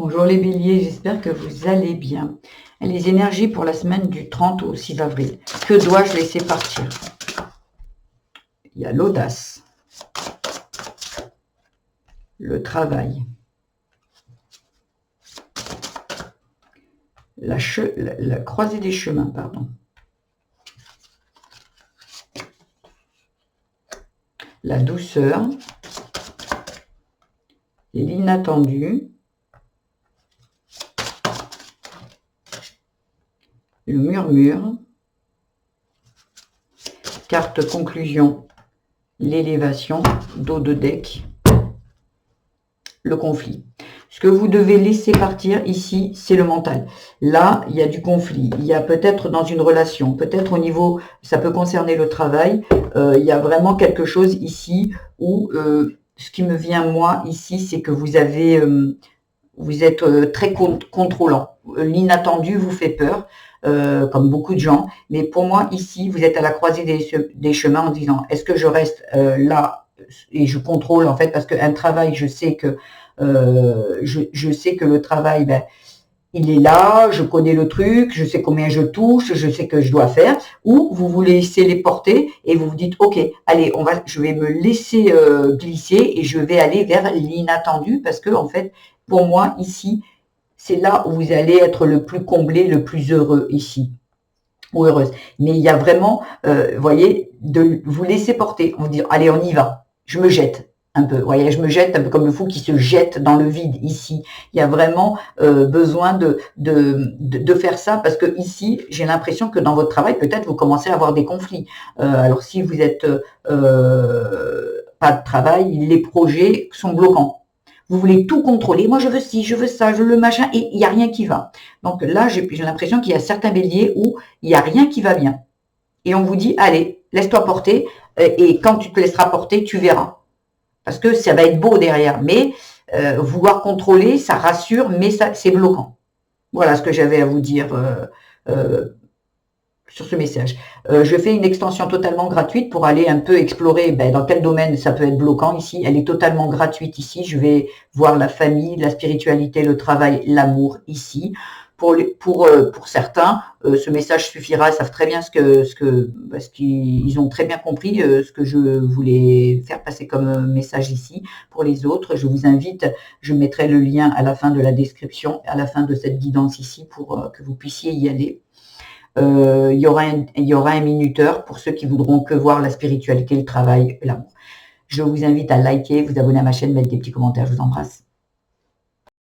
Bonjour les béliers, j'espère que vous allez bien. Les énergies pour la semaine du 30 au 6 avril. Que dois-je laisser partir? Il y a l'audace, le travail, la croisée des chemins, pardon. La douceur, l'inattendu, le murmure, carte conclusion, l'élévation, dos de deck, le conflit. Ce que vous devez laisser partir ici, c'est le mental. Là, il y a du conflit. Il y a peut-être dans une relation, peut-être au niveau, ça peut concerner le travail, il y a vraiment quelque chose ici où ce qui me vient moi ici, c'est que vous êtes très contrôlant. L'inattendu vous fait peur, comme beaucoup de gens. Mais pour moi, ici, vous êtes à la croisée des chemins en disant, est-ce que je reste là et je contrôle en fait, parce qu'un travail, je sais que le travail, il est là, je connais le truc, je sais combien je touche, je sais que je dois faire, ou vous vous laissez les porter et vous vous dites, ok, allez, je vais me laisser glisser et je vais aller vers l'inattendu parce que en fait, pour moi ici, c'est là où vous allez être le plus comblé, le plus heureux ici ou heureuse. Mais il y a vraiment, vous voyez, de vous laisser porter, on va dire, allez, on y va, je me jette un peu, voyez, je me jette un peu comme le fou qui se jette dans le vide ici. Il y a vraiment besoin de faire ça parce que ici, j'ai l'impression que dans votre travail, peut-être vous commencez à avoir des conflits. Alors si vous êtes pas de travail, les projets sont bloquants. Vous voulez tout contrôler. Moi, je veux ci, je veux ça, je veux le machin, et il n'y a rien qui va. Donc là, j'ai l'impression qu'il y a certains béliers où il n'y a rien qui va bien. Et on vous dit, allez, laisse-toi porter, et quand tu te laisseras porter, tu verras. Parce que ça va être beau derrière. Mais vouloir contrôler, ça rassure, mais c'est bloquant. Voilà ce que j'avais à vous dire sur ce message. Je fais une extension totalement gratuite pour aller un peu explorer dans quel domaine ça peut être bloquant ici. Elle est totalement gratuite ici. Je vais voir la famille, la spiritualité, le travail, l'amour ici. Pour certains, ce message suffira. Ils savent très bien parce qu'ils ont très bien compris ce que je voulais faire passer comme message ici. Pour les autres, je vous invite, je mettrai le lien à la fin de la description, à la fin de cette guidance ici pour que vous puissiez y aller. Il y aura un minuteur pour ceux qui voudront que voir la spiritualité, le travail, l'amour. Je vous invite à liker, vous abonner à ma chaîne, mettre des petits commentaires. Je vous embrasse.